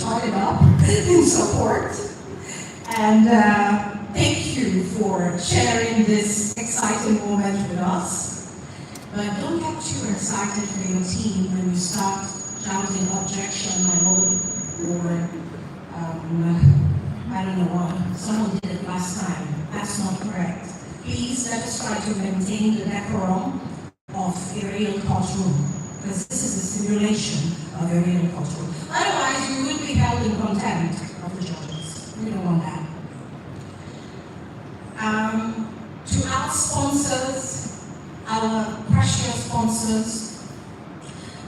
join up in support. And thank you for sharing this exciting moment with us. But don't get too excited for your team when you start shouting objection, my lord, or I don't know what. Someone did it last time. That's not correct. Please let us try to maintain the decorum of a real courtroom, because this is a simulation of a real courtroom. Otherwise, you will be held in contempt of the judges. We don't want that. To our sponsors, our precious sponsors,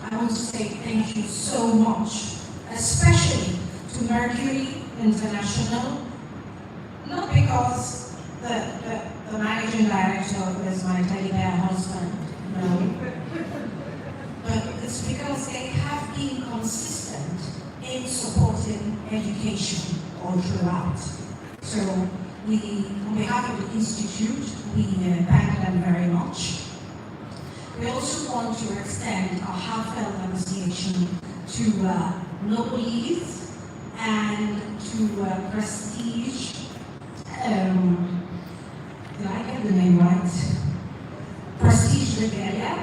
I want to say thank you so much, especially to Mercury International, not because the managing director is my teddy bear husband, no, but it's because they have been consistent in supporting education all throughout. So on behalf of the Institute, we thank them very much. We also want to extend our heartfelt appreciation to Nobolis and to Prestige. Did I get the name right? Prestige Regalia.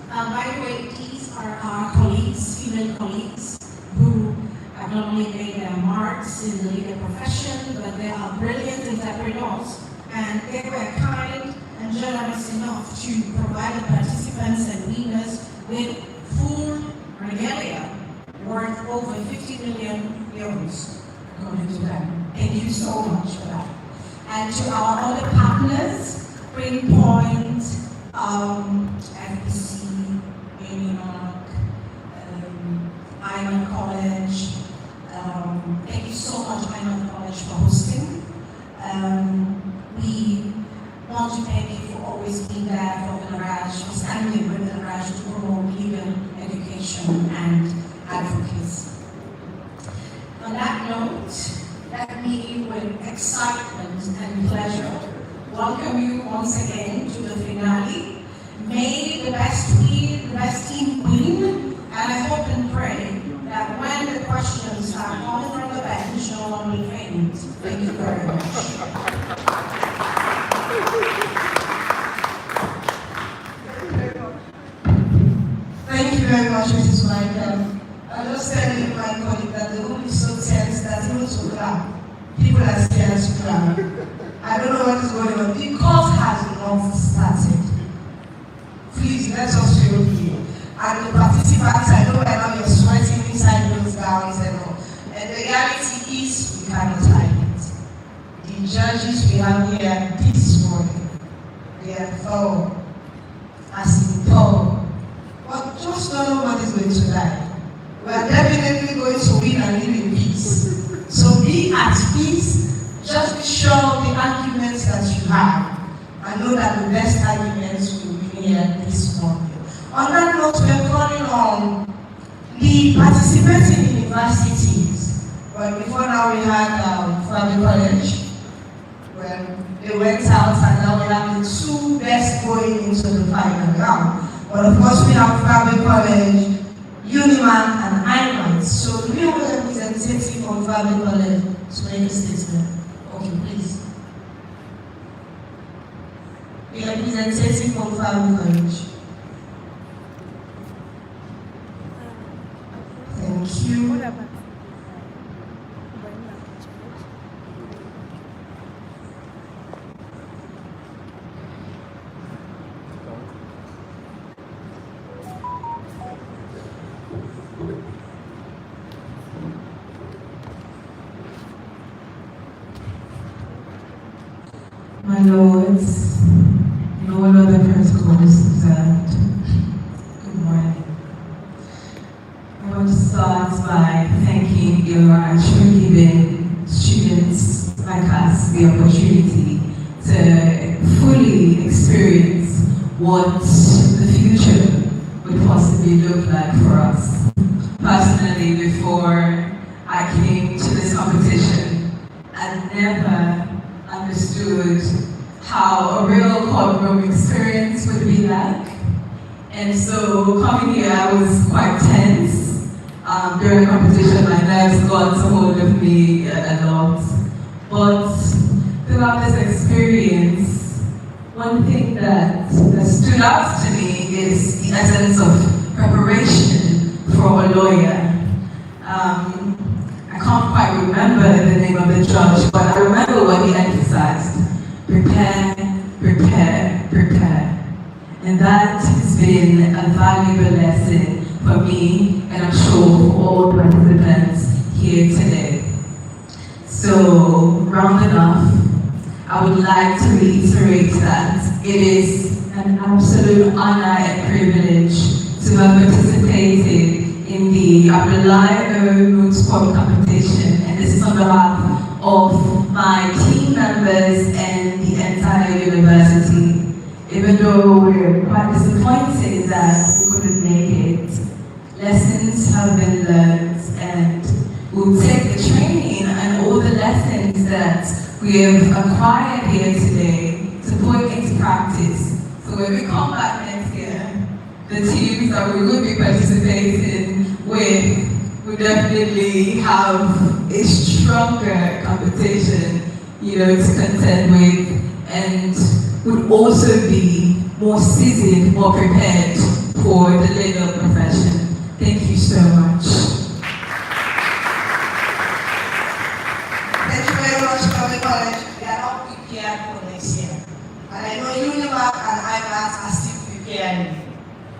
By the way, these are our colleagues, female colleagues, who have not only made their marks in the legal profession, but they are brilliant entrepreneurs, and they were kind and generous enough to provide the participants and winners with full regalia worth over 50 million euros, according to them. Thank you so much for that. And to our other partners, Greenpoint, FPC, Mark, Iron College. Thank you so much, Iron College, for hosting. We want to thank you for always being there for the garage, for standing with the garage to promote legal education and advocacy. On that note, let me, with excitement and pleasure, welcome you once again to the finale. May the best team win, and I hope and pray that when the questions are coming from the bench, no one will faint. Thank you very much. Thank you very much, Mrs. Michael. I'll just tell you, my colleague, that the room is so tense that even to clap, people are scared to clap. I don't know what is going on. The court has not started. Please, let us feel here. And the participants, I know right now you're sweating inside those gowns and all. And the reality is, we cannot hide it. The judges we have here this morning, they are thorough, as in thorough. But just don't know what is going to die. We are definitely going to win and live in peace. So be at peace, just be sure of the arguments that you have. I know that the best arguments will be here this morning. On that note, we are calling on the participating universities. Well, before now we had Fabi College. Well, they went out and now we have the two best going into the final round. But of course we have Fabi College, Uniman and IMAX. So do we have a representative from Fabi College to make a statement? Okay, please. The representative from Fabi College. Thank you. My lords, no other protocols observed. Good morning. I want to start by thanking your actually giving students like us the opportunity to fully experience what the future would possibly look like for us. Personally, before I came to this competition, I never understood how a real courtroom experience would be like. And so coming here, I was quite tense. During the competition, my nerves one thing that stood out to me is the essence of preparation for a lawyer. I can't quite remember the name of the judge, but I remember what he emphasized. Prepare, prepare, prepare. And that has been a valuable lesson for me, and I'm sure for all participants here today. So, rounding off, I would like to reiterate that it is an absolute honor and privilege to have participated in the Abdulai Moot sport competition, and this is on behalf of my team members and the entire university. Even though we're quite disappointed that we couldn't make it, lessons have been learned, and we'll take the training and all the lessons that we have acquired here today to put into practice. So when we come back next year, the teams that we will be participating with will definitely have a stronger competition, to contend with, and would also be more seasoned, more prepared for the legal profession. Thank you so much. Thank you very much, Public College. We are not prepared for next year. And I know UNIMAC and IMAC are still preparing.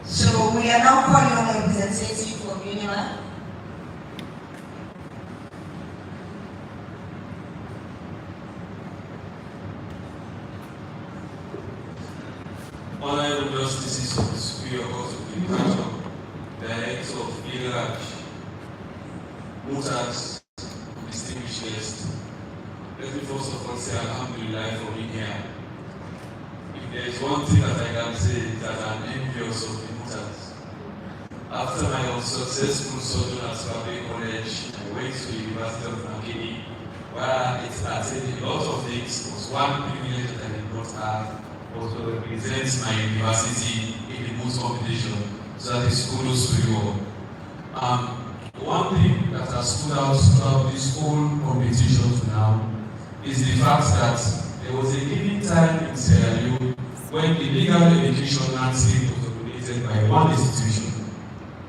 So we are now calling on a representative from UNIMAC. Honorable Justices of the Superior Court of Education, Director of Legal Action, Mooters, distinguished guests, let me first of all say Alhamdulillah for being here. If there is one thing that I can say, is that I'm envious of the Mooters. After my unsuccessful sojourn at Public College, I went to the University of Makeni, where it attained a lot of things. It was one privilege that I did not have, was to represent my university in the Moot competition. So that is kudos to you all. One thing that has stood out throughout this whole competition to now is the fact that there was a given time in Sierra Leone when the legal education landscape was dominated by one institution.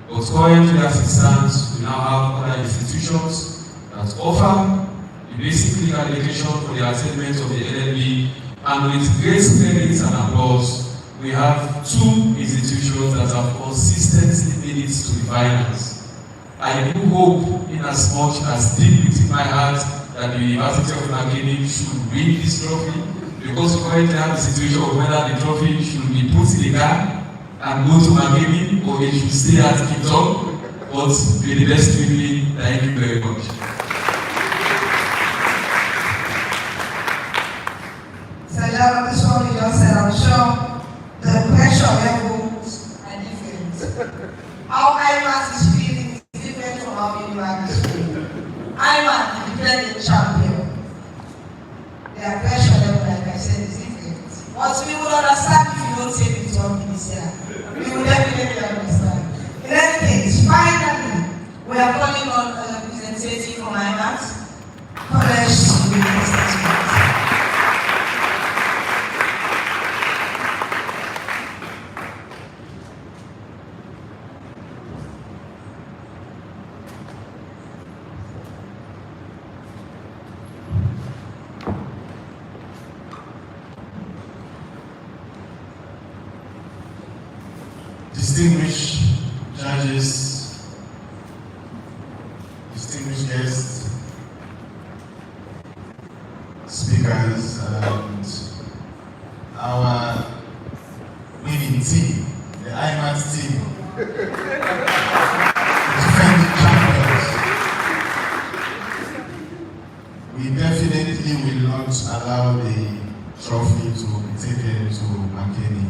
But currently, as it stands, we now have other institutions that offer the basic legal education for the attainment of the LLB, and with great credit and applause, we have two institutions that have consistently made it to the finals. I do hope, in as much as deep within my heart, that the University of Makeni should win this trophy, because we currently have the situation of whether the trophy should be put in the car and go to Makeni, or it should stay at Kipton. But may the best with me. Thank you very much. Sajala, this one you just said, I'm sure the pressure levels are different. How IMAC is feeling is different from how UNIMAC is feeling. IMAC, the defending champion. Their pressure level, like I said, is different. But we will understand if you don't take it on this year. We will definitely understand. In any case, finally, we are calling on a representative from IMAC College to be the statement. Distinguished judges, distinguished guests, speakers, and our winning team, the IMAT team, the defending champions. We definitely will not allow the trophy to be taken to Makeni.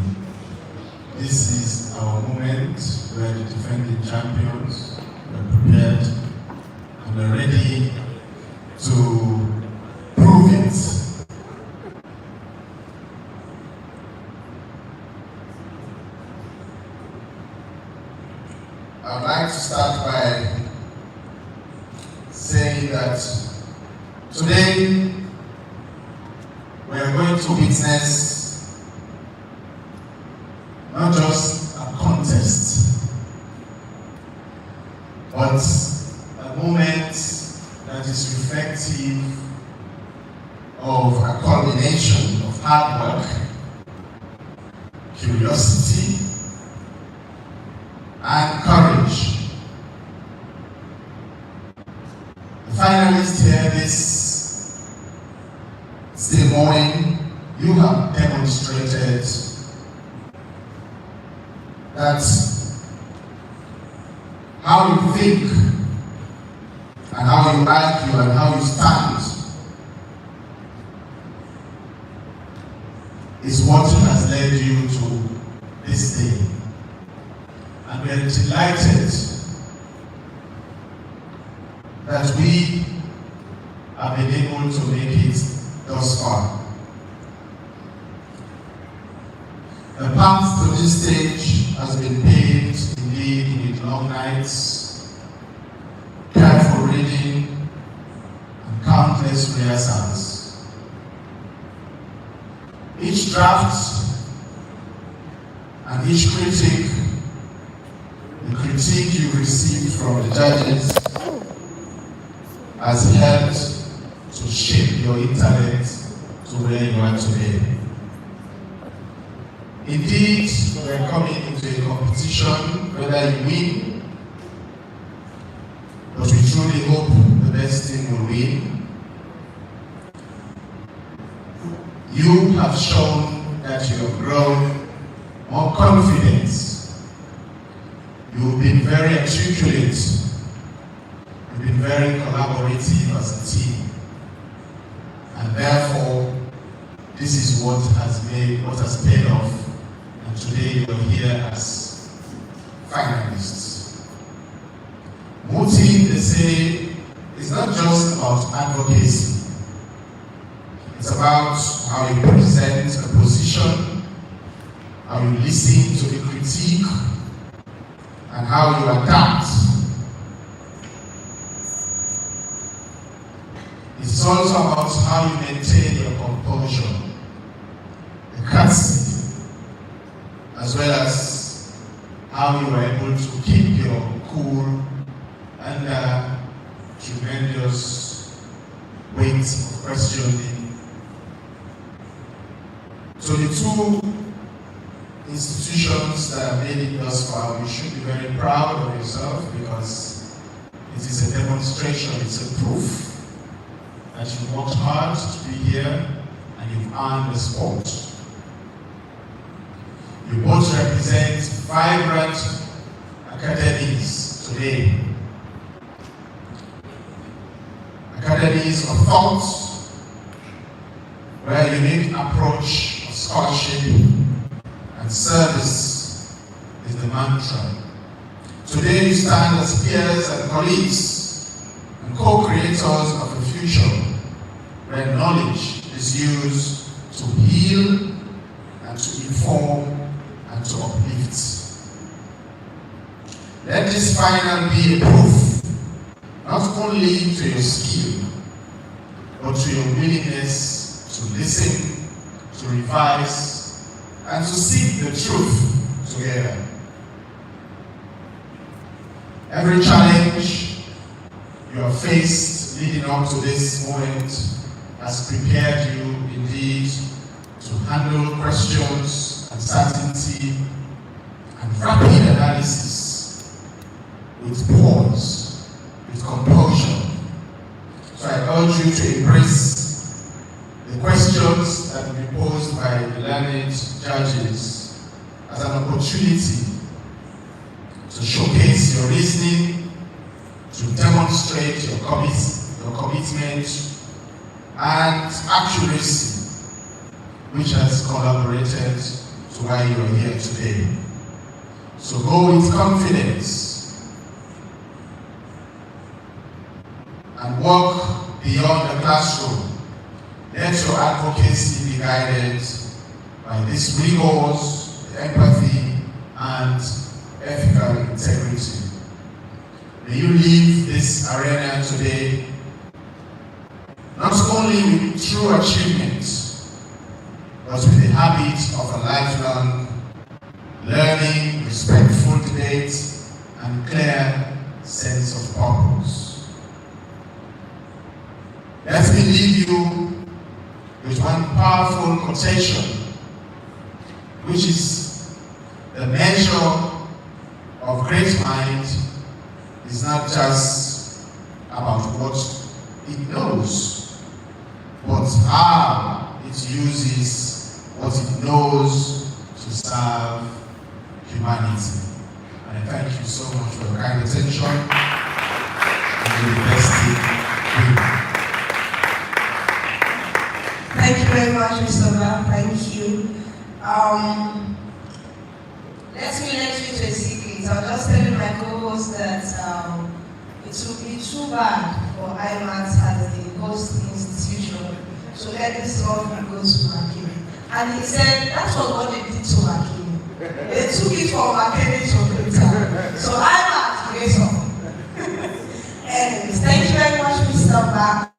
This is our moment where the defending champions are prepared and are ready to prove it. I would like to start by saying that today we are going to witness reflective of a combination of hard work, curiosity, and courage. The finalists here this morning, you have demonstrated that how you think and how you argue and how you stand is what has led you to this day. And we are delighted that we have been able to make it thus far. The path to this stage has been paved indeed with long nights, careful reading, and countless rehearsals. Each draft and each critic, the critique you received from the judges, has helped to shape your intellect to where you are today. Indeed, we are coming into a competition, whether you win, but we truly hope the best team will win. You have shown that you have grown more confident. You've been very articulate. You've been very collaborative as a team. And therefore, this is what has paid off. And today you are here as finalists. Mooting, they say, is not just about advocacy. It's about how you present a position, how you listen to the critique, and how you adapt. It's also about how you maintain your composure, the courtesy, as well as how you are able to keep your cool under tremendous weight of questioning. So the two institutions that have made it thus far, you should be very proud of yourself, because it is a demonstration, it's a proof that you worked hard to be here and you've earned the spot. You both represent vibrant academies today. Academies of thought, where a unique approach of scholarship and service is the mantra. Today you stand as peers and colleagues and co-creators of a future where knowledge is used to heal and to inform and to uplift. Let this final be a proof, not only to your skill, but to your willingness to listen, to revise, and to seek the truth together. Every challenge you have faced leading up to this moment has prepared you indeed to handle questions, uncertainty, and rapid analysis with pause, with composure. So I urge you to embrace the questions that will be posed by the learned judges as an opportunity to showcase your reasoning, to demonstrate your commitment and accuracy, which has collaborated to why you are here today. So go with confidence and walk beyond the classroom. Let your advocacy be guided by these rigors, empathy, and ethical integrity. May you leave this arena today not only with true achievements, but with the habit of a lifelong learning, respectful debate, and clear sense of purpose. Let me leave you with one powerful quotation, which is the measure of great mind is not just about what it knows, but how it uses what it knows to serve humanity. And I thank you so much for your kind attention. And the university will. Thank you very much, Mr. Brown. Thank you. Let me let you to a secret. I'll just tell you my co-host that it would be too bad for IMAT as the host institution. So let this trophy go to Makini. And he said that's what they did to Makini. They took it from Makini to Peter. So IMAT raise up. Anyways, thank you very much, Mr. Brown.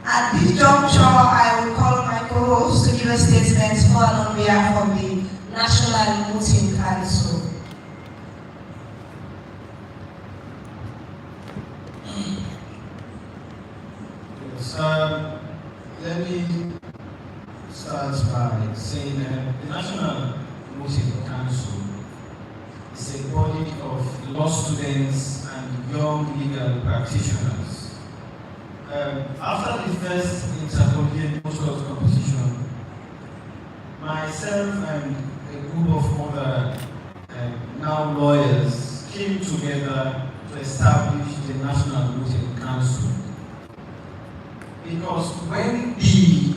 At this juncture, I will call my co-host to give a statement for and on behalf of the National Mooting Council. Yes, let me start by saying that the National Mooting Council is a body of law students and young legal practitioners. After the first intercollegiate post-law competition, myself and a group of other now lawyers came together to establish the National Mooting Council. Because when the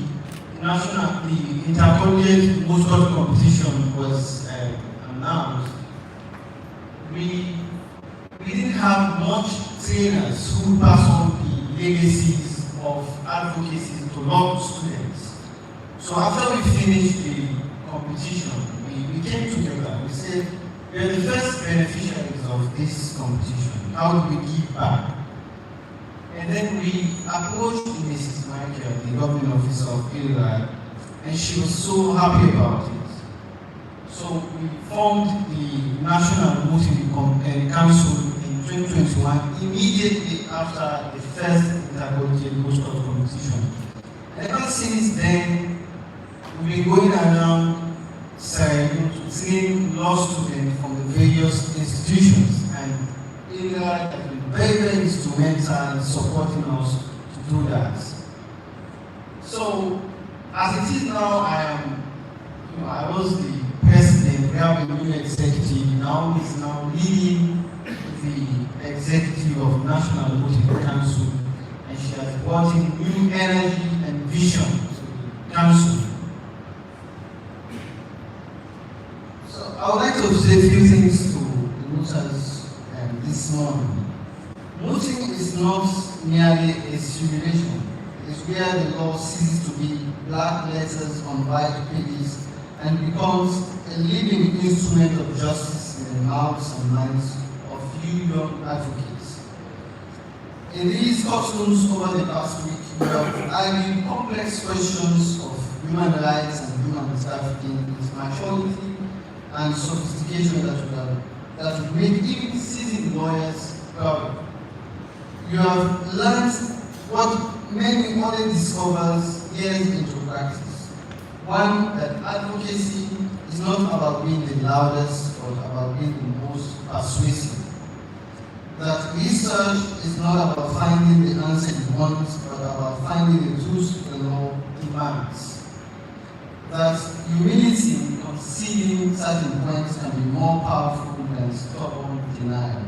intercollegiate post-law competition was announced, we didn't have much trainers who pass on the legacies of advocacy to law students. So after we finished the competition, we came together. We said, we are the first beneficiaries of this competition. How do we give back? And then we approached Mrs. Michael, the governing officer of Illinois, and she was so happy about it. So we formed the National Mooting Council in 2021, immediately after the first intercollegiate post-law competition. And ever since then, we've been going around training law students from the various institutions, and Illinois has been very, very instrumental in supporting us to do that. So, as it is now, I was the president, we have a new executive, now is now leading the executive of National Mooting Council, and she has brought in new energy and vision to the council. So I would like to say a few things to the Mooters this morning. Mooting is not merely a simulation. It is where the law ceases to be black letters on white pages and becomes a living instrument of justice in the mouths and minds of few young advocates. In these courtrooms over the past week, we have argued complex questions of human rights and human trafficking with maturity and sophistication that would make even seasoned lawyers proud. You have learned what many only discovers years into practice. One, that advocacy is not about being the loudest, but about being the most persuasive. That research is not about finding the answer you want, but about finding the truth the law demands. That humility in conceding certain points can be more powerful than stubborn denial.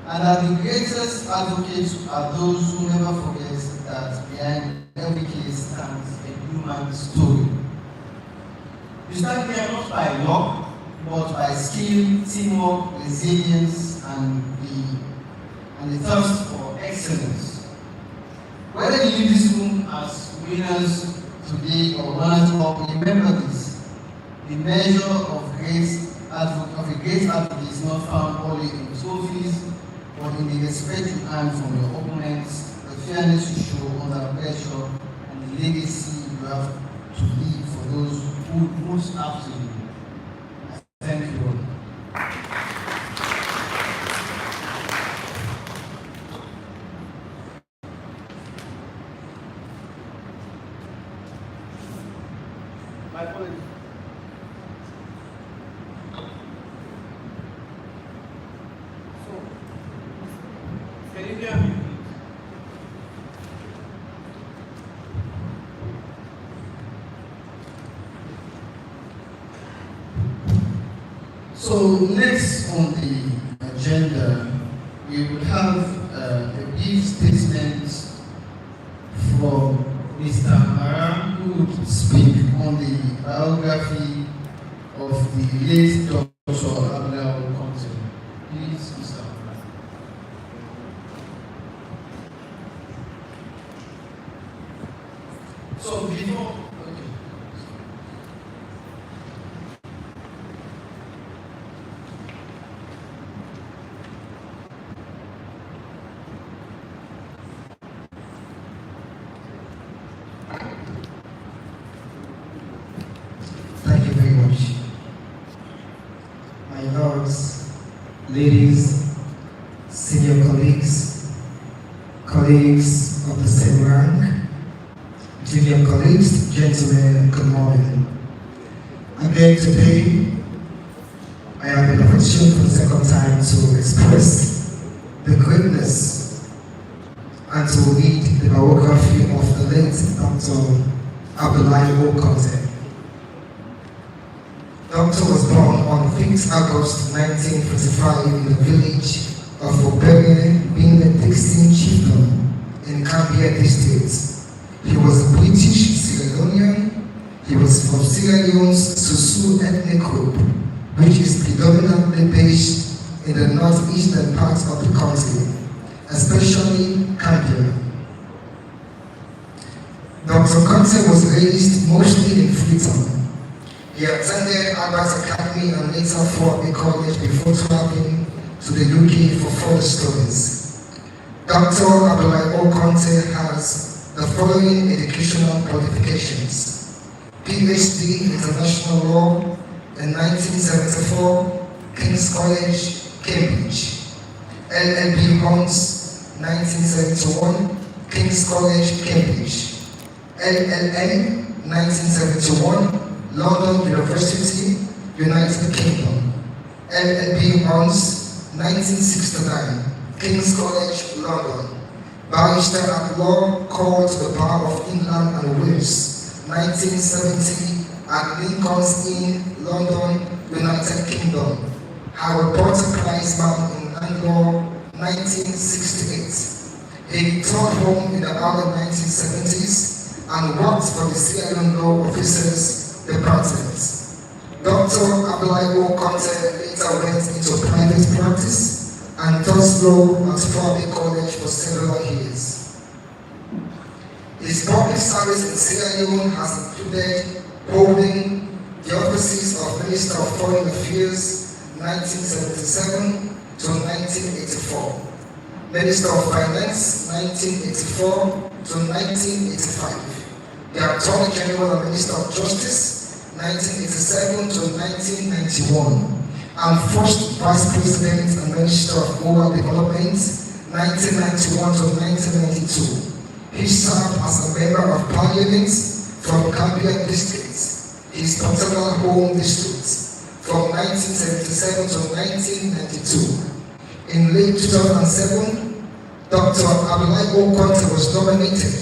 And that the greatest advocates are those who never forget that behind every case stands a human story. You stand here not by luck, but by skill, teamwork, resilience, and the thirst for excellence. Whether you leave this room as winners today or runners-up, remember this: the measure of a great advocate is not found only in trophies, but in the respect you earn from your opponents, the fairness you show under pressure, and the legacy you have to leave for those who most after you. Thank you all. apologies. So, can you hear me, please? So next on the agenda, we will have a brief statement from Mr. Maram, who would speak on the biography of the late Dr. Abdulai. Please, Mr. Maram. So before, okay. Thank you very much. My lords, ladies, senior colleagues, colleagues of the same rank, junior colleagues, gentlemen, good morning. Again today, I have the opportunity for the second time to express the greatness and to read the biography of the late Dr. Abdulai Conte. Doctor was born on 5th August 1945 in the village of Oberien, Benedictine Chiefdom in Gambia District. He was a British Sierra Leonean. He was from Sierra Leone's Susu ethnic group, which is predominantly based in the northeastern parts of the country, especially Gambia. Dr. Conte was raised mostly in Freetown. He attended Albert Academy and later Fort College before traveling to the UK for further studies. Dr. Abdulai Conte has the following educational qualifications: PhD in International Law in 1974, King's College, Cambridge; LLB Honors, 1971, King's College, Cambridge; LLM, 1971, London University, United Kingdom; LLB Honors, 1969, King's College, London; Barrister at Law, called to the Bar of England and Wales, 1970, at Lincoln's Inn, London, United Kingdom; Howard Potter Prizeman in Landlaw, 1968. He returned home in the early 1970s and worked for the Sierra Leone Law Officers Department. Dr. Abdulai Conte later went into private practice and taught law at Fort College for several years. His public service in Sierra Leone has included holding the offices of Minister of Foreign Affairs 1977 to 1984, Minister of Finance 1984 to 1985, the Attorney General and Minister of Justice 1987 to 1991, and First Vice President and Minister of Rural Development 1991 to 1992. He served as a Member of Parliament from Gambia District, his paternal home district, from 1977 to 1992. In late 2007, Dr. Abdulai Conte was nominated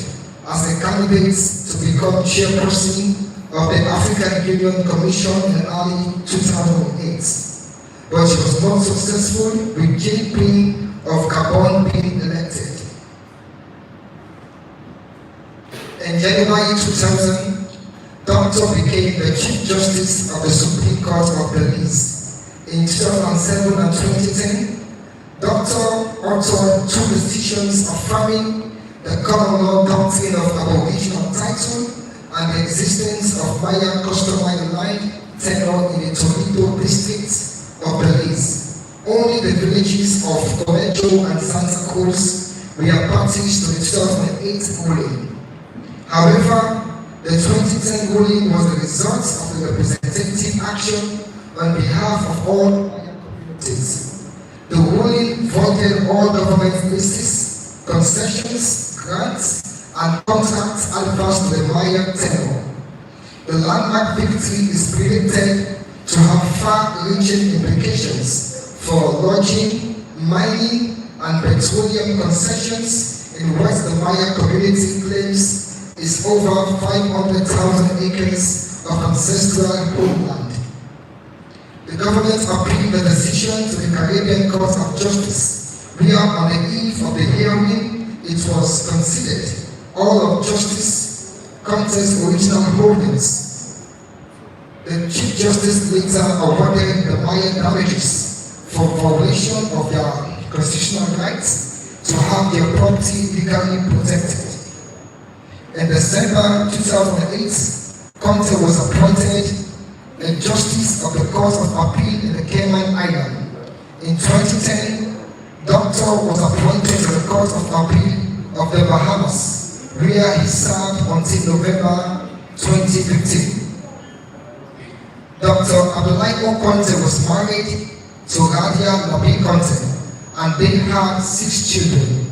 as a candidate to become chairperson of the African Union Commission in early 2008, but she was not successful, with Jinping of Gabon being elected. In January 2000, Doctor became the Chief Justice of the Supreme Court of Belize. In 2007 and 2010, Doctor authored two decisions affirming the common law doctrine of aboriginal title and the existence of Maya customary land tenure in the Toledo district of Belize. Only the villages of Comejo and Santa Cruz were parties to the 2008 ruling. However, the 2010 ruling was the result of the representative action on behalf of all Maya communities. The ruling voided all government leases, concessions, grants, and contracts adverse to the Maya tenure. The landmark victory is predicted to have far-reaching implications for lodging, mining, and petroleum concessions in what the Maya community claims is over 500,000 acres of ancestral homeland. The government appealed the decision to the Caribbean Court of Justice, where on the eve of the hearing, it was considered all of Justice Conte's original holdings. The Chief Justice later awarded the Maya damages for violation of their constitutional rights to have their property legally protected. In December 2008, Conte was appointed a Justice of the Court of Appeal in the Cayman Islands. In 2010, Doctor was appointed to the Court of Appeal of the Bahamas, where he served until November 2015. Dr. Abdulai Conte was married to Radia Labi Conte, and they had 6 children.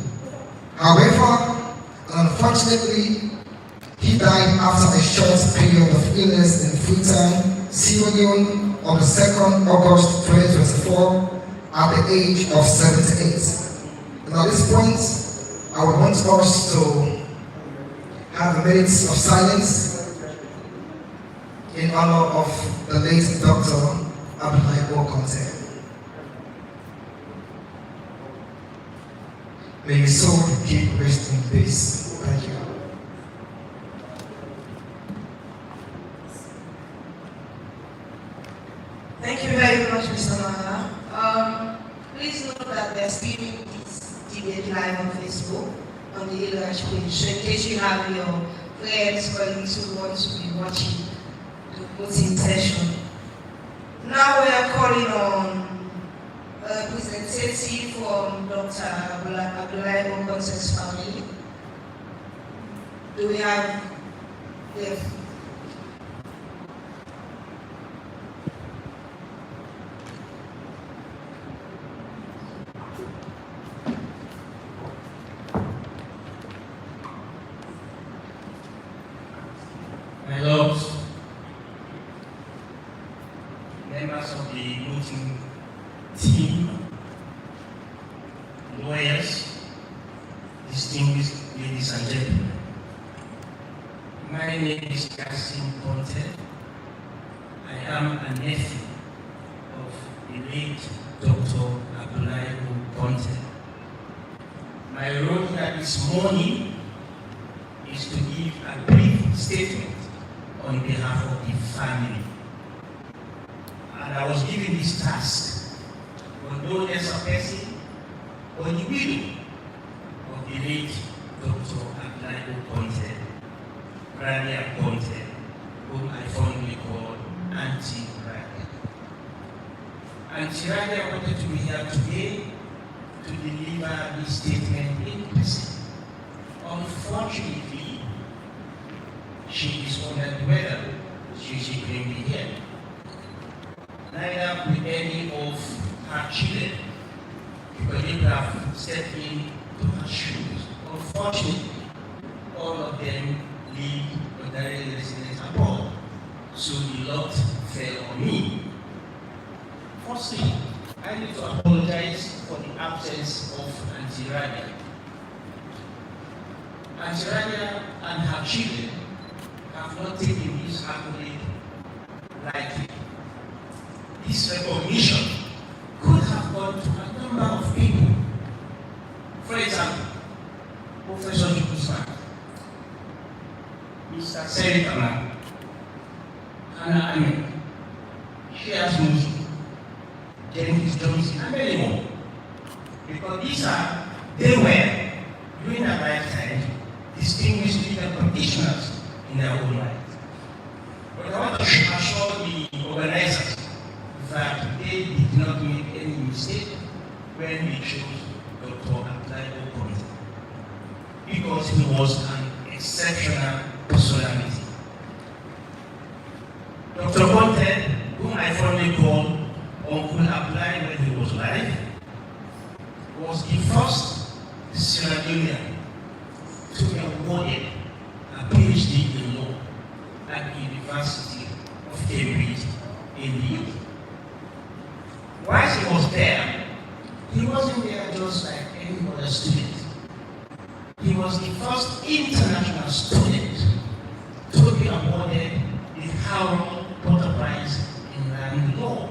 However, unfortunately, he died after a short period of illness in Freetown, Sierra Leone on the 2nd August 2024 at the age of 78. And at this point, I would want us to have a minute of silence in honor of the late Dr. Abdulai Conte. May his soul keep rest in peace. Thank you. Thank you very much, Mr. Mala. Please note that they're streaming this debate live on Facebook on the Illush page. So in case you have your friends, colleagues who want to be watching the voting session. Now we are calling on a representative from Dr. Abdulai Conte's family. Do we have the My lords, members of the voting team, lawyers, distinguished ladies and gentlemen. My name is Kasim Conte. I am a nephew of the late Dr. Abdulai Conte. My role here this morning is to give a brief statement on behalf of the family. And I was given this task for no less a person or the widow of the late Dr. Abdulai Conte, Radia Conte, whom I fondly call Auntie Radia. Auntie Radia wanted to be here today to deliver this statement in person. Unfortunately, she is under the weather, so she couldn't be here. Neither with any of her children, because they have stepped into her shoes. Unfortunately, all of them live ordinary residents abroad, so the lot fell on me. Firstly, I need to apologize for the absence of Auntie Radia. Auntie Radia and her children have not taken this accolade lightly. This recognition could have gone to a number of people. For example, Professor Jukusman, Mr. Serikama, Hannah Amin, Shears Musu, Jenkins Johnson, and many more. Because they were, during their lifetime, distinguished legal practitioners in their own right. But I want to assure the organizers that they did not make any mistake when we chose Dr. Abdulai Conte, because he was an exceptional personality. Dr. Conte, whom I fondly call Uncle Abdulai when he was alive, was the first Sierra Leonean to be awarded a PhD in law at the University was the first international student to be awarded the Harold Potter Prize in land law.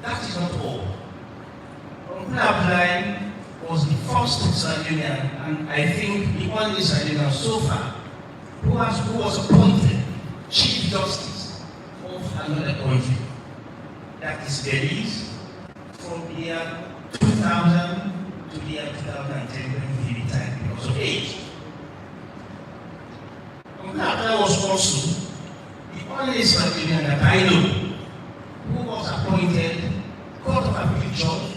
That is not all. Uncle Abdulai was the first Sierra Leonean, and I think the only Sierra Leonean so far, who was appointed Chief Justice of another country. That is Belize, from the year 2000 to the year 2010 when he retired because of age. Uncle Abdulai was also the only Sierra Leonean that I know who was appointed Court of Appeal judge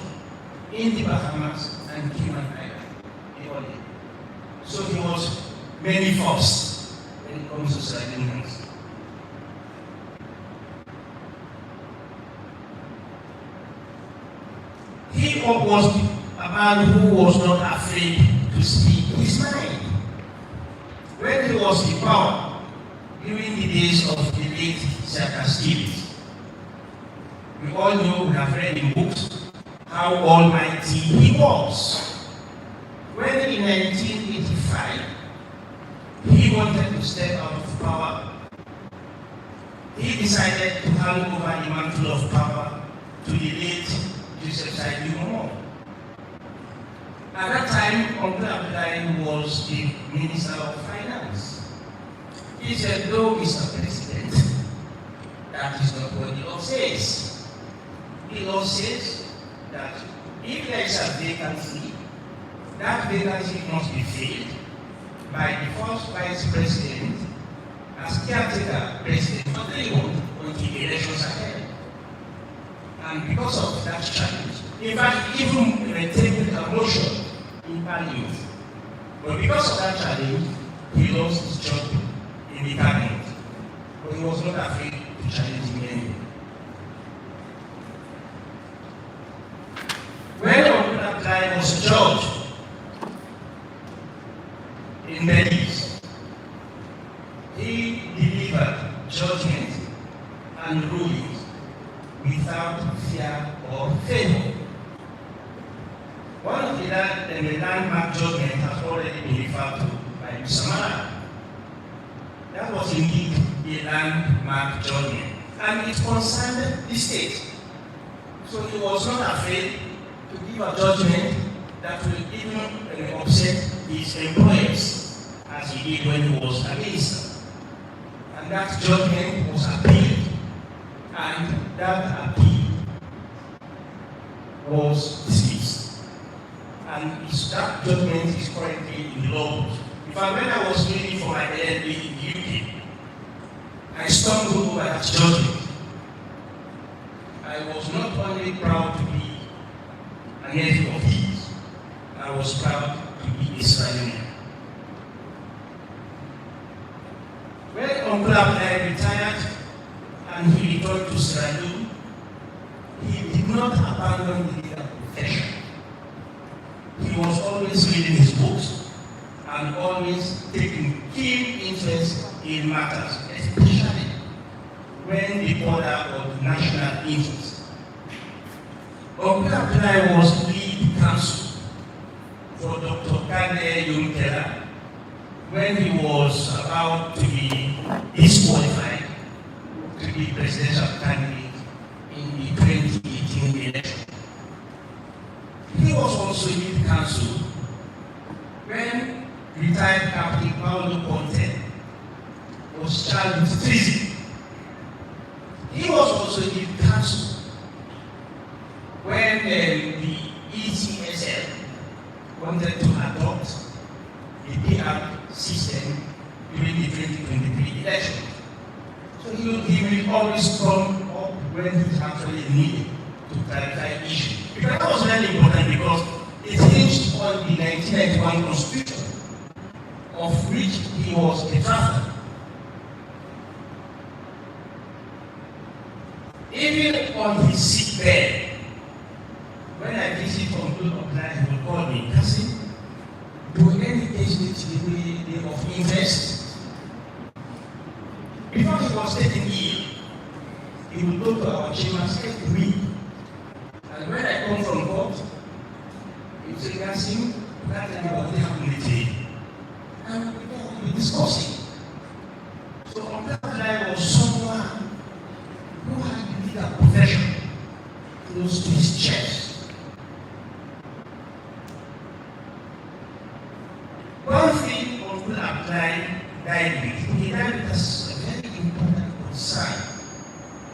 in the Bahamas and Cayman Islands. So he was many firsts when it comes to Sierra Leoneans. He was a man who was not afraid to speak his mind. When he was in power, during the days of the late Circus Stevens, we all know, we have read in books, how almighty he was. When in 1985, he wanted to step out of power, he decided to hand over the mantle of power to the late Moot. At that time, Uncle Abdulai was the Minister of Finance. He said, "No, Mr. President, that is not what the law says. The law says that if there is a vacancy, that vacancy must be filled by the first Vice President as caretaker President for 3 months until the elections are held." And because of that challenge, in fact, even tabled a motion in Parliament. But because of that challenge, he lost his job in the cabinet. But he was not afraid to challenge him anyway. When Uncle Abdulai was judge in Belize, he delivered judgment and rulings without fear or favor. One of the landmark judgment has already been referred to by Mr. Mala. That was indeed a landmark judgment, and it concerned the state. So he was not afraid to give a judgment that will even upset his employers, as he did when he was a minister. And that judgment was appealed. And that appeal was dismissed. And that judgment is currently in the law. In fact, when I was reading for my LLB in the UK, I stumbled over that judgment. I was not only proud to be a native of his, I was proud to be Israeli. When Uncle Abdulai retired, and he returned to Sierra Leone, he did not abandon the legal profession. He was always reading his books and always taking keen interest in matters, especially when the border of national interest. Uncle Abdulai was lead counsel for Dr. Kande Yunkela when he was about to be disqualified to be presidential candidate in the 2018 election. He was also lead counsel when retired Captain Paulo Conte was charged with treason. He was also lead counsel when the ECSL wanted to adopt the PR system during the 2023 election. So he will always come up when it is actually needed to clarify issues. Because that was very important because it hinged on the 1991 Constitution, of which he was the drafter. Even on his sick bed, when I visit Uncle Abdulai, he will call me, "Cousin, do any case need to be of interest?" Before he was taken ill, he would go to our chambers every week. And when I come from court, he would say, "Cousin, that understanding about what happened in the day. And we discussing. So Abdulai was someone who had the legal profession close to his chest. One thing Uncle Abdulai died with, he died with a very important concern.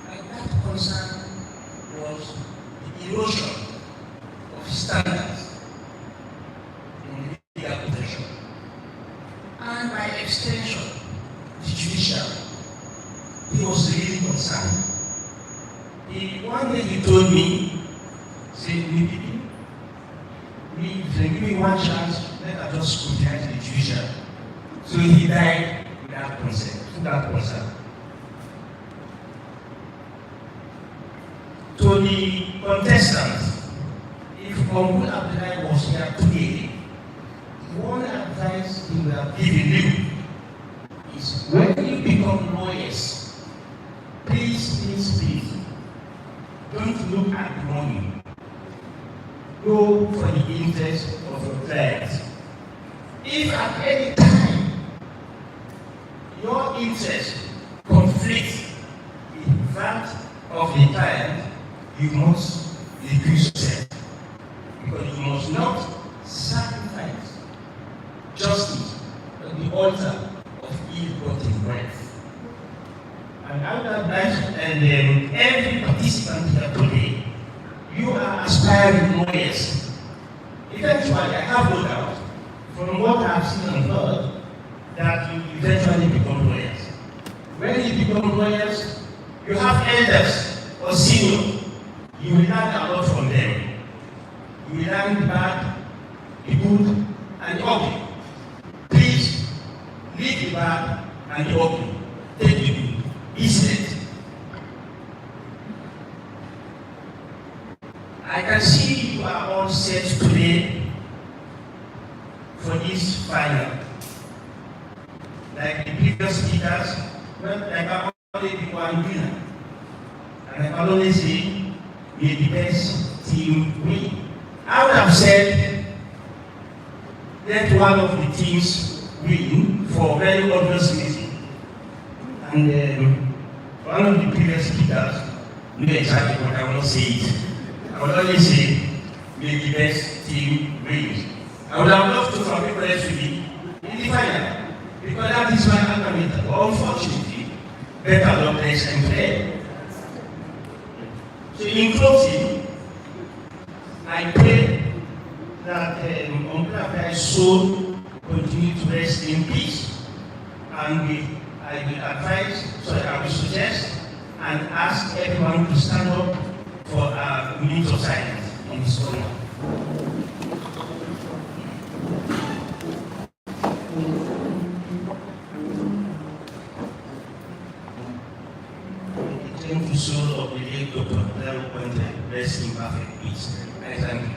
And that concern was the erosion of standards in the legal profession. And by extension, the judiciary. He was really concerned. One day he told me, say, if they give me one chance, let us just scrutinize the judiciary. So he died without consent, without concern. To the contestants, if Uncle Abdulai was here today, one advice he would have given you is when you become lawyers, please, don't look at the money. Go for the interest of your clients. If at any time your interest conflicts with that of the client, you must recuse yourself. Because you must not sacrifice justice on the altar of ill-gotten wealth. And I would advise every participant here today, you are aspiring lawyers. Eventually, I have no doubt, from what I have seen and heard, that you eventually become lawyers. When you become lawyers, you have elders or seniors. You will learn a lot from them. You will learn the bad, the good, and the ugly. Please, leave the bad and the ugly. Take the good. Be said. I can see you are all set today for this final. Like the previous speakers, well, I can only be one winner. And I can only say, may the best team win. I would have said, let one of the teams win for very obvious reason. And one of the previous speakers knew exactly what I will not say it. I would only say, may the best team win. I would have loved to for people else to be in the final, because that is my argument. But unfortunately, better luck next time play. So in closing, I pray that Uncle Abdulai's soul continue to rest in peace. And I will suggest and ask everyone to stand up for a minute of silence in his honor. The gentle soul of the late Dr. Abdulai rest in perfect peace. I thank you.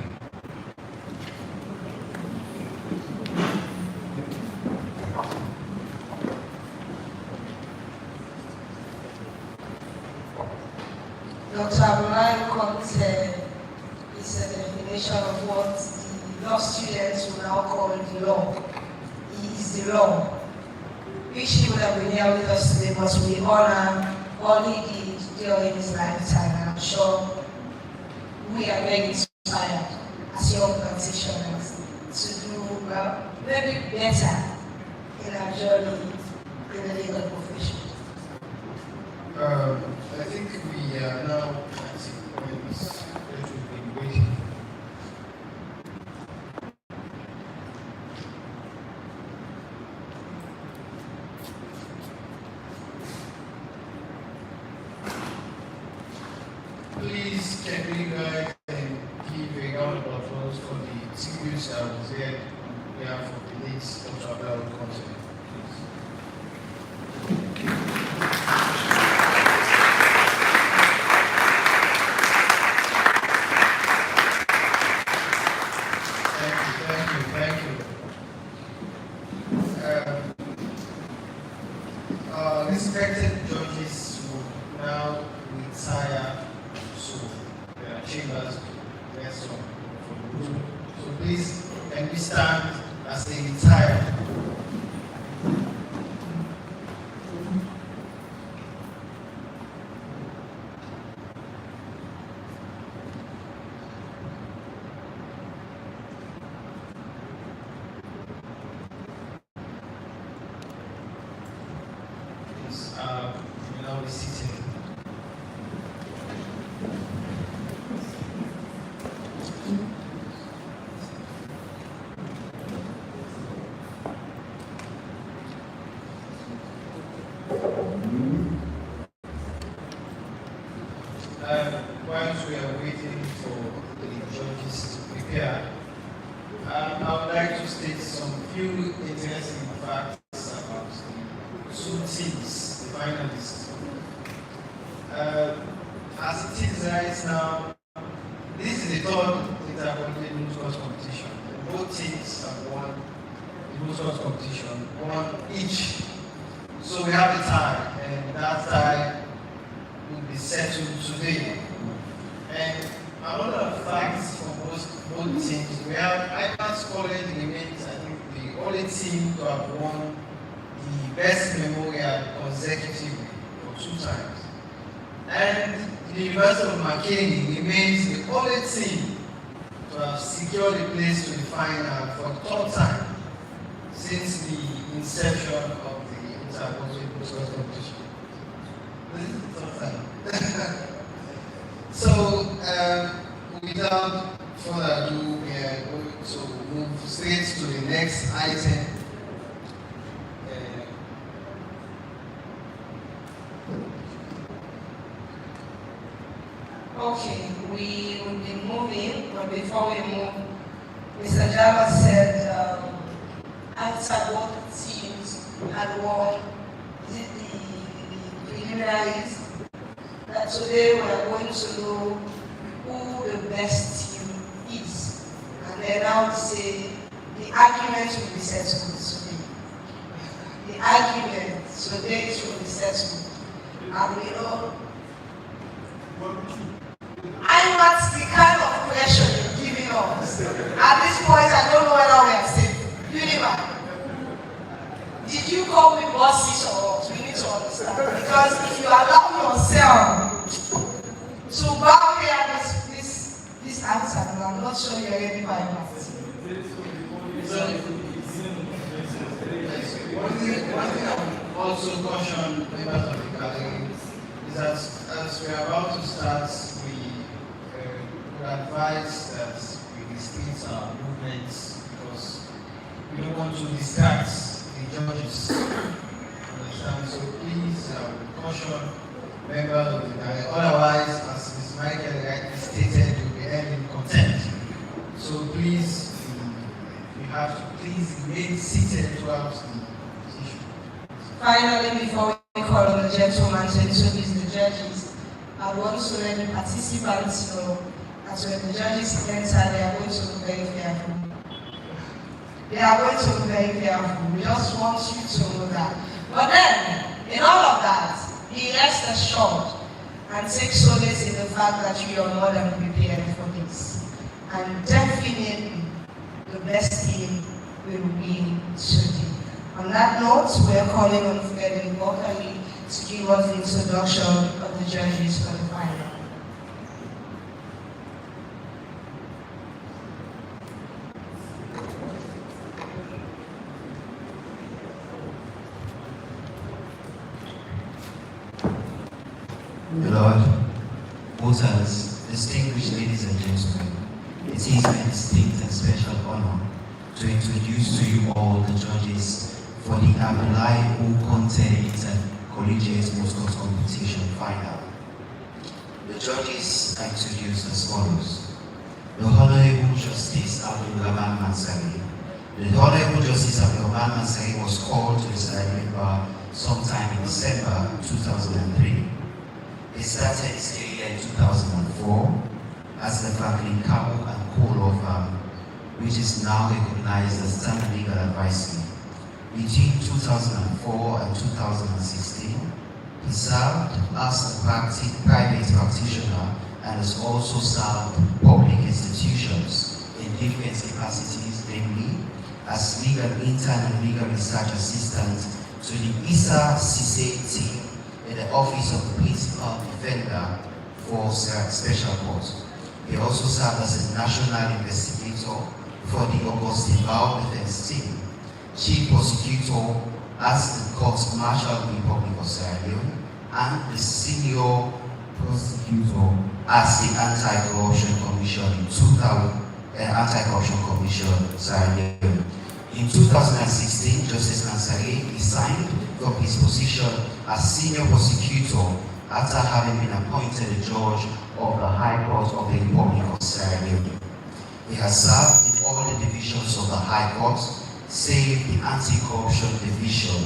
Dr. Abdulai Conte is a definition of what the law students will now call the law. He is the law. Wish he would have been here with us today, but we honor all he did during his lifetime. And I'm sure we are very inspired as young practitioners to do maybe better in our journey in the legal profession. I think we are now at the point that we've been waiting. Please, can we guys give a round of applause for the tributes that was there on behalf of the late Dr. Abdulai Conte, please. Thank you. Respected judges will now retire to their chambers to rest from the room. So please, can we stand as they retire. You know, be seated. Whilst we are waiting for the judges to prepare, I would like to state some few interesting facts about the two teams, the finalists. As it is right now, this is the third intercollegiate Moot course competition. Both teams have won the Moot course competition, one each. So we have a tie, and that tie will be settled today. And another fact for both teams, we have IPAS College remains, I think, the only team to have won the best memorial consecutively for 2 times. And the University of McKinney remains the only team to have secured a place to the final for the 3rd time since the inception of the intercollegiate Moot competition. This is the 3rd time. So, without further ado, we are going to move straight to the next item. Okay, we will be moving, but before we move, Mr. Java said after both teams had won, is it the preliminaries, that today we are going to know who the best team is. And then I would say the argument will be settled today. The argument today will be settled. And we know, I'm not the kind of question you're giving us. At this point, I don't know whether we are safe. Univa, did you come with bosses or what? We need to understand. Because if you allow yourself to bow here this answer, I'm not sure you're ready for it. One thing I would also caution members of the gathering is that as we are about to start, we would advise that we restrict our movements because we don't want to distract the judges. Understand? So please caution members of the gathering. Otherwise, as Ms. Michael rightly stated, you'll be held in contempt. So please, you have to please remain seated throughout the issue. Finally, before we call on the gentleman to introduce the judges, I want to let the participants know that when the judges enter, they are going to be very careful. They are going to be very careful. We just want you to know that. But then, in all of that, be rest assured and take solace in the fact that you are more than prepared for this. And definitely, the best team will win today. On that note, we are calling on Frederick Walkerly to give us the introduction of the judges for the final. Lord, voters, distinguished ladies and gentlemen, it is my distinct and special honor to introduce to you all the judges for the Abdulai Contehintercollegiate Moot competition final. The judges are introduced as follows. The Honorable Justice Abdulai Mansari. The Honorable Justice Abdulai Mansari was called to the Saturday bar sometime in December 2003. He started his career in 2004 as the family couple and co-law firm, which is now recognized as Standard Legal Advisory. Between 2004 and 2016, he served as a private practitioner and has also served public institutions in different capacities, namely as legal intern and legal research assistant to the ISA CCA team in the Office of the Principal Defender for Special Court. He also served as a national investigator for the Augustine Bao Defense Team, chief prosecutor as the Court Martial Republic of Sierra Leone, and the senior prosecutor as the Anti-Corruption Commission in 2000. Anti-Corruption Commission, Sierra Leone. In 2016, Justice Nansari resigned from his position as senior prosecutor after having been appointed a judge of the High Court of the Republic of Sierra Leone. He has served in all the divisions of the High Court, save the Anti-Corruption Division.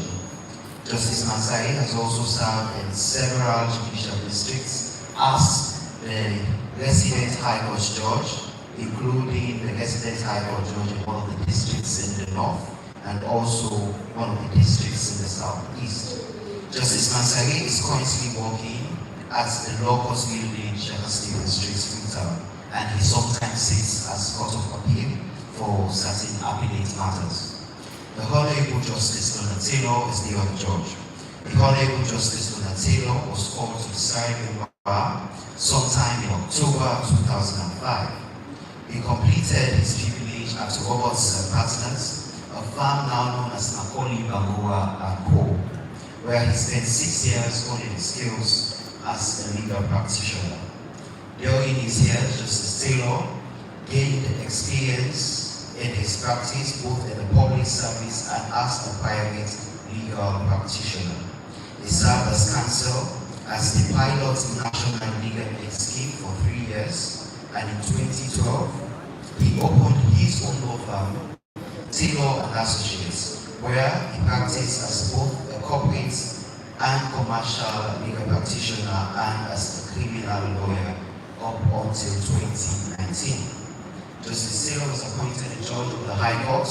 Justice Nansari has also served in several judicial districts as the resident High Court judge, including the resident High Court judge in one of the districts in the north and also one of the districts in the southeast. Justice Nansari is currently working at the Law Court Village and Stephen Street, Freetown, and he sometimes sits as Court of Appeal for certain appellate matters. The Honorable Justice Donald Taylor is the other judge. The Honorable Justice Donald Taylor was called to the Sierra Leone Bar sometime in October 2005. He completed his pupillage at Robert's Partners, a firm now known as Macaulay Bagoa & Co., where he spent 6 years honing his skills as a legal practitioner. During his years, Justice Taylor gained experience in his practice both in the public service and as a private legal practitioner. He served as counsel as the pilot National Legal Aid Scheme for 3 years, and in 2012, he opened his own law firm, Taylor & Associates, where he practiced as both a corporate and commercial legal practitioner and as a criminal lawyer up until 2019. Justice Taylor was appointed a judge of the High Court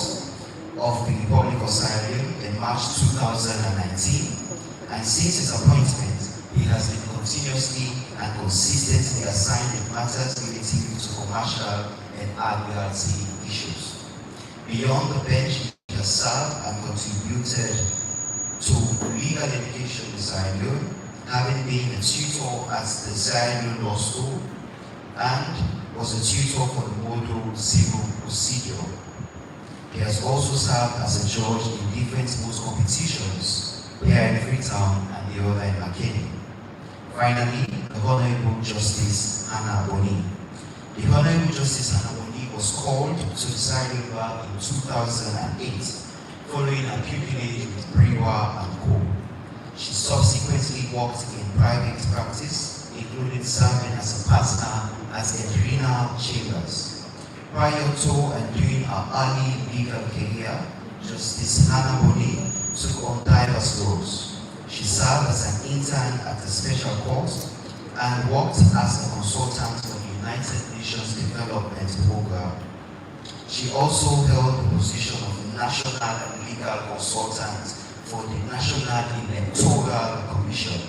of the Republic of Sierra Leone in March 2019, and since his appointment, he has been continuously and consistently assigned with matters relating to commercial and admiralty issues. Beyond the bench, he has served and contributed to legal education in Sierra Leone, having been a tutor at the Sierra Leone Law School and was a tutor for the Model Civil Procedure. He has also served as a judge in different Moot competitions here in Freetown and the other in Makeni. Finally, the Honorable Justice Hannah Boni. The Honorable Justice Hannah Boni was called to the Sierra Leone Bar in 2008, following a pupillage with Brewa & Co. She subsequently worked in private practice, including serving as a partner at Edrina Chambers. Prior to and during her early legal career, Justice Hannah Boni took on diverse roles. She served as an intern at the Special Court and worked as a consultant for the United Nations Development Program. She also held the position of National Legal Consultant for the National Electoral Commission.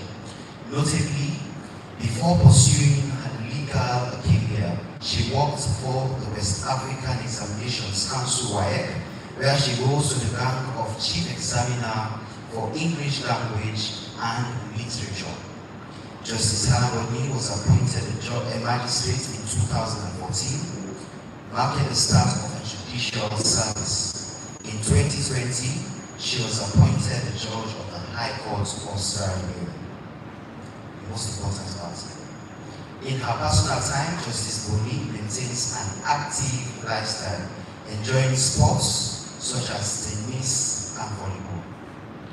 Notably, before pursuing her legal career, she worked for the West African Examinations Council (WAEC), where she rose to the rank of Chief Examiner for English Language and Literature. Justice Hannah Boni was appointed a magistrate in 2014, marking the start of her judicial service. In 2020, she was appointed a judge of the High Court of Sierra Leone. The most important part. In her personal time, Justice Boni maintains an active lifestyle, enjoying sports such as tennis and volleyball.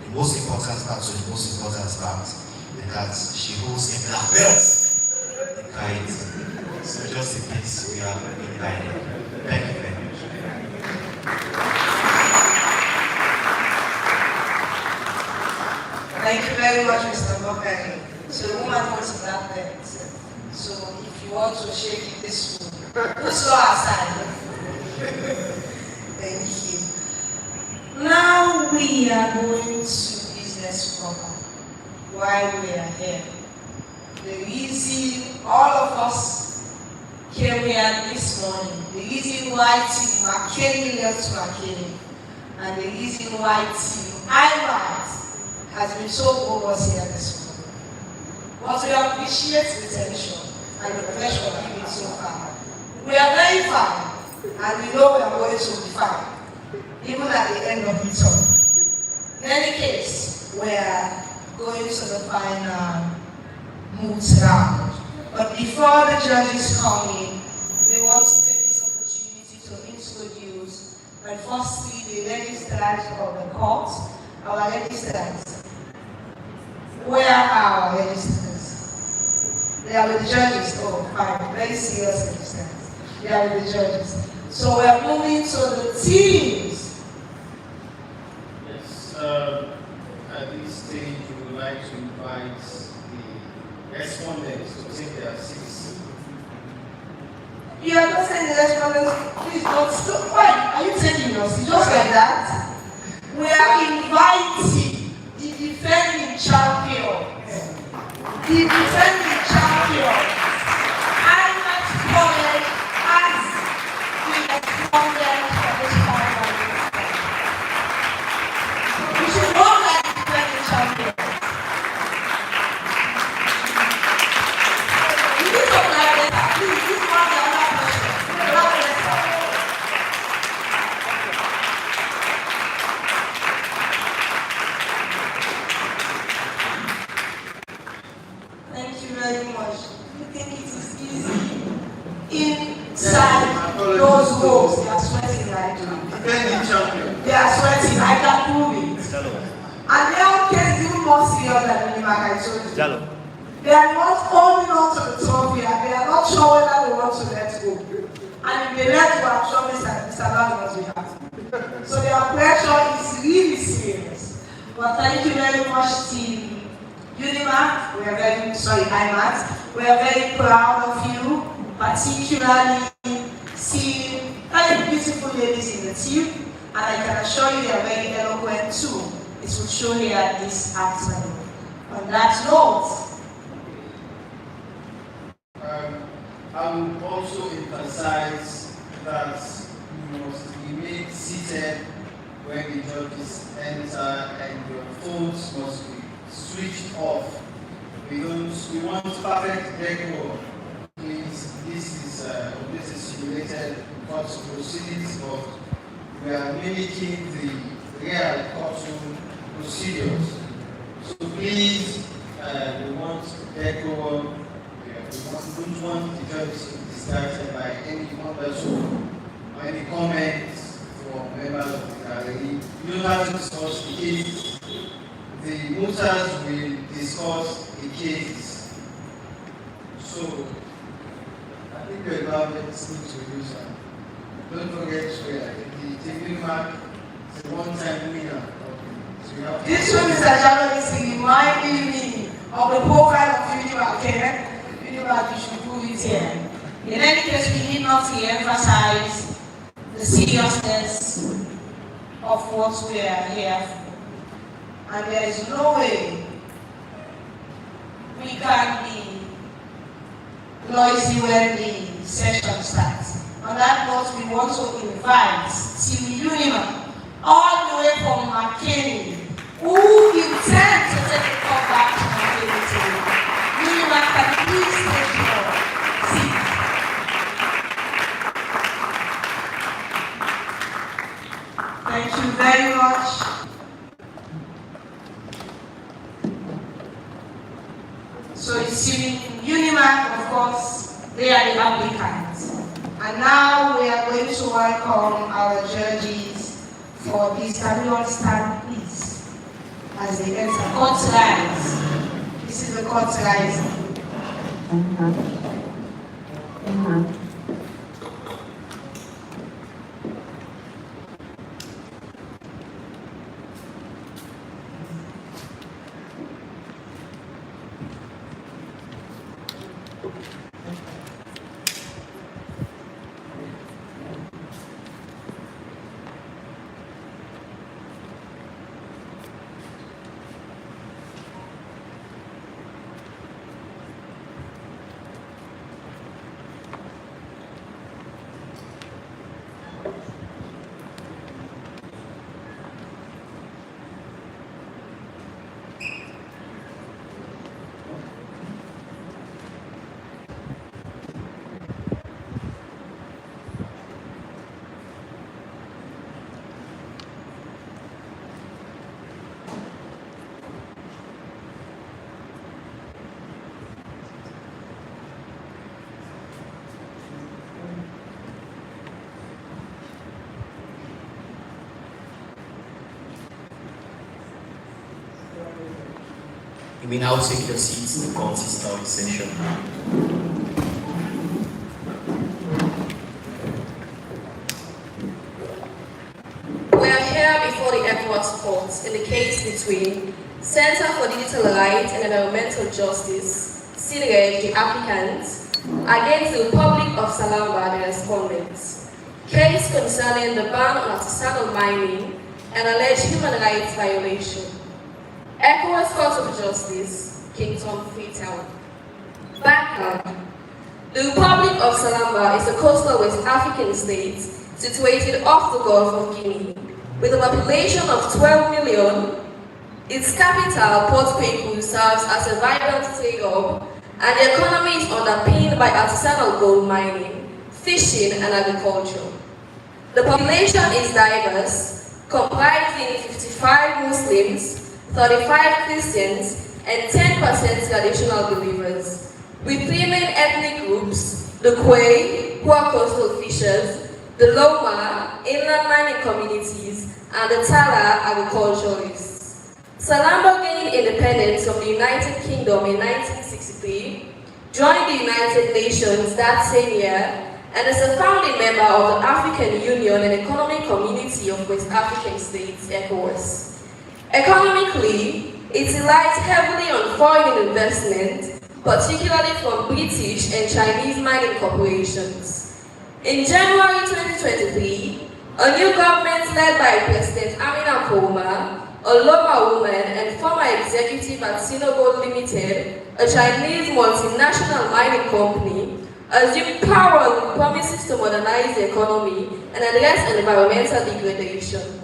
The most important part, so the most important part, is that she holds a black belt in kiting. So just in case we are invited. Thank you very much. Thank you very much, Mr. Bokari. So the woman holds a black belt. So if you want to shake it this way, put slow aside. Thank you. Now we are going to business proper. Why we are here. The reason all of us came here this morning, the reason why Team Makeni left Makeni and the reason why IMAT has been so bogus here this morning. But we appreciate the tension and the pressure of giving so far. We are very fine, and we know we are going to be fine, even at the end of it all. In any case, we are going to the final Moot round. But before the judges come in, we want to take this opportunity to introduce, but firstly, the registrars of the court, our registrars. Where are our registrars? They are with the judges. Oh, fine. Very serious registrars. They are with the judges. So we are moving to the teams. Yes. At this stage, we would like to invite the respondents to take their seats. You are not saying the respondents, please don't stop. Why are you taking your seat just like that? We are inviting the defending champion. The defending champion. I'm not calling as the respondent for this final. We should go like the defending champion. You need to apply later. Please, this one the other question. Apply later. Thank you very much. You think it is easy? Inside those walls, they are sweating right now. Defending champion. They are sweating, I can prove it. And their own case is even more serious than Unimac, I told you. They are not holding on to the trophy and they are not sure whether they want to let go. And if they let go, I'm sure Mr. Lang must be happy. So their pressure is really serious. But thank you very much, team Unimac. IMAT. We are very proud of you, particularly seeing very beautiful ladies in the team. And I can assure you they are very eloquent too. It will show here this afternoon. On that note, I would also emphasize that you must remain seated when the judges enter and your phones must be switched off. We want perfect decorum. Please, this is simulated court proceedings, but we are mimicking the real courtroom procedures. So please, we want decorum. We don't want the judges to be distracted by any wonderful or any comments from members of the gallery. You don't have to discuss the cases. The Mooters will discuss the cases. So, I think we're about to introduce her. Don't forget the Unimac is a one-time winner. So this one, Mr. Jalo, is reminding me of the profile of Unimac, okay? Unimac, you should prove it here. In any case, we need not to emphasize the seriousness of what we are here for. And there is no way we can be noisy when the session starts. On that note, we want to invite Team Unimac all the way from McKinney, who intend to take a call back to McKinney today. Unimac, can you please take your seat? Thank you very much. So it's Unimac, of course, they are the applicants. And now we are going to welcome our judges for this. Can we all stand, please, as they enter? Court rise. This is the court rise. You may now take your seats to consist our session. We are here before the ECOWAS court in the case between Center for Digital Rights and Environmental Justice, CIDREG, the applicants, against the Republic of Salamba, the respondents. Case concerning the ban on artisanal mining and alleged human rights violation. ECOWAS Court of Justice, Kingdom Freetown. Background. The Republic of Salamba is a coastal West African state situated off the Gulf of Guinea, with a population of 12 million. Its capital, Port Peku, serves as a vibrant trade hub, and the economy is underpinned by artisanal gold mining, fishing, and agriculture. The population is diverse, comprising 55 Muslims, 35 Christians, and 10% traditional believers, with 3 main ethnic groups: the Kwe, who are coastal fishers, the Loma, inland mining communities, and the Tala, agriculturists. Salamba gained independence from the United Kingdom in 1963, joined the United Nations that same year, and is a founding member of the African Union and Economic Community of West African States, ECOWAS. Economically, it relies heavily on foreign investment, particularly from British and Chinese mining corporations. In January 2023, a new government led by President Amina Nkrumah, a Loma woman and former executive at Sinogold Limited, a Chinese multinational mining company, assumed power with promises to modernize the economy and address environmental degradation.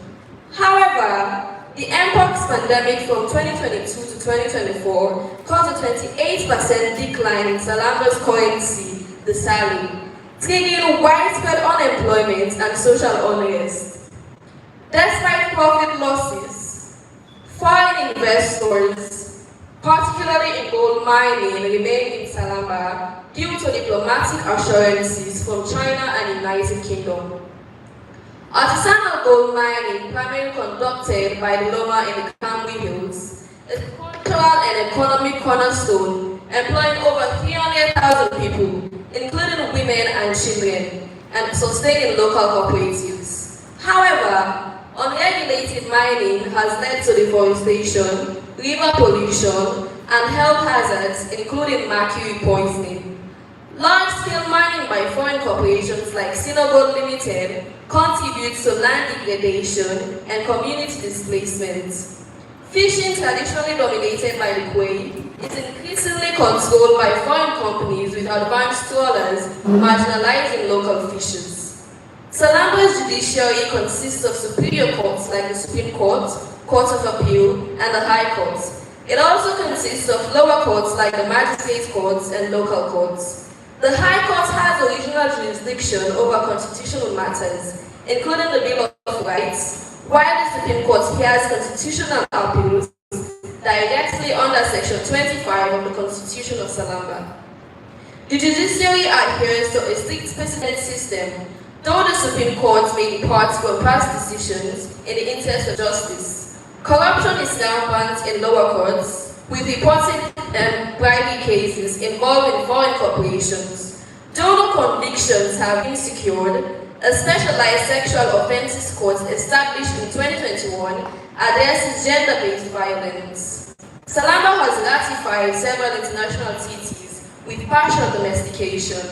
However, the Mpox pandemic from 2022 to 2024 caused a 28% decline in Salamba's currency, the Sali, triggering widespread unemployment and social unrest. Despite profit losses, foreign investors, particularly in gold mining, remain in Salamba due to diplomatic assurances from China and United Kingdom. Artisanal gold mining, primarily conducted by the Loma in the Kambi Hills, is a cultural and economic cornerstone, employing over 300,000 people, including women and children, and sustaining local cooperatives. However, unregulated mining has led to deforestation, river pollution, and health hazards, including mercury poisoning. Large-scale mining by foreign corporations like Sinogold Limited contributes to land degradation and community displacement. Fishing, traditionally dominated by the Kwe, is increasingly controlled by foreign companies with advanced trawlers, marginalizing local fishers. Salamba's judiciary consists of superior courts like the Supreme Court, Court of Appeal, and the High Court. It also consists of lower courts like the Magistrate Courts and local courts. The High Court has original jurisdiction over constitutional matters, including the Bill of Rights, while the Supreme Court hears constitutional appeals directly under Section 25 of the Constitution of Salamba. The judiciary adheres to a strict precedent system, though the Supreme Court may depart from past decisions in the interest of justice. Corruption is rampant in lower courts, with reported bribery cases involving foreign corporations. Though no convictions have been secured, a specialized sexual offences court established in 2021 addresses gender-based violence. Salamba has ratified several international treaties with partial domestication.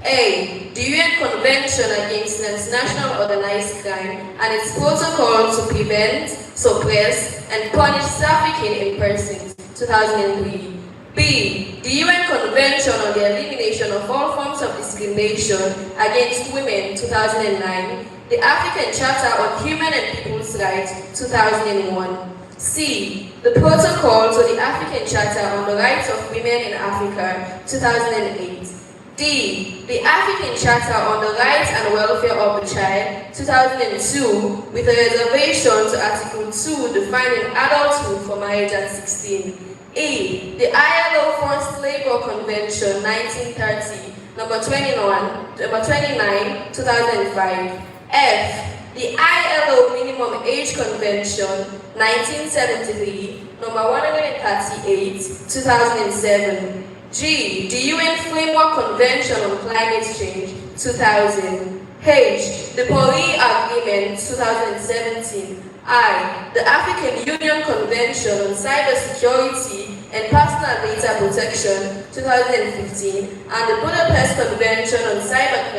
A. The UN Convention Against Transnational Organized Crime and its protocol to prevent, suppress, and punish trafficking in persons, 2003. B. The UN Convention on the Elimination of All Forms of Discrimination Against Women, 2009. The African Charter on Human and People's Rights, 2001. C. The Protocol to the African Charter on the Rights of Women in Africa, 2008. D. The African Charter on the Rights and Welfare of the Child, 2002, with a reservation to Article 2 defining adulthood for marriage at 16. E. The ILO Forced Labor Convention, 1930, number 29, 2005. F. the ILO Minimum Age Convention, 1973, number 138, 2007. G, the UN Framework Convention on Climate Change, 2000. H, the Paris Agreement, 2017. I, the African Union Convention on Cybersecurity and Personal Data Protection, 2015, and the Budapest Convention on Cybercrime,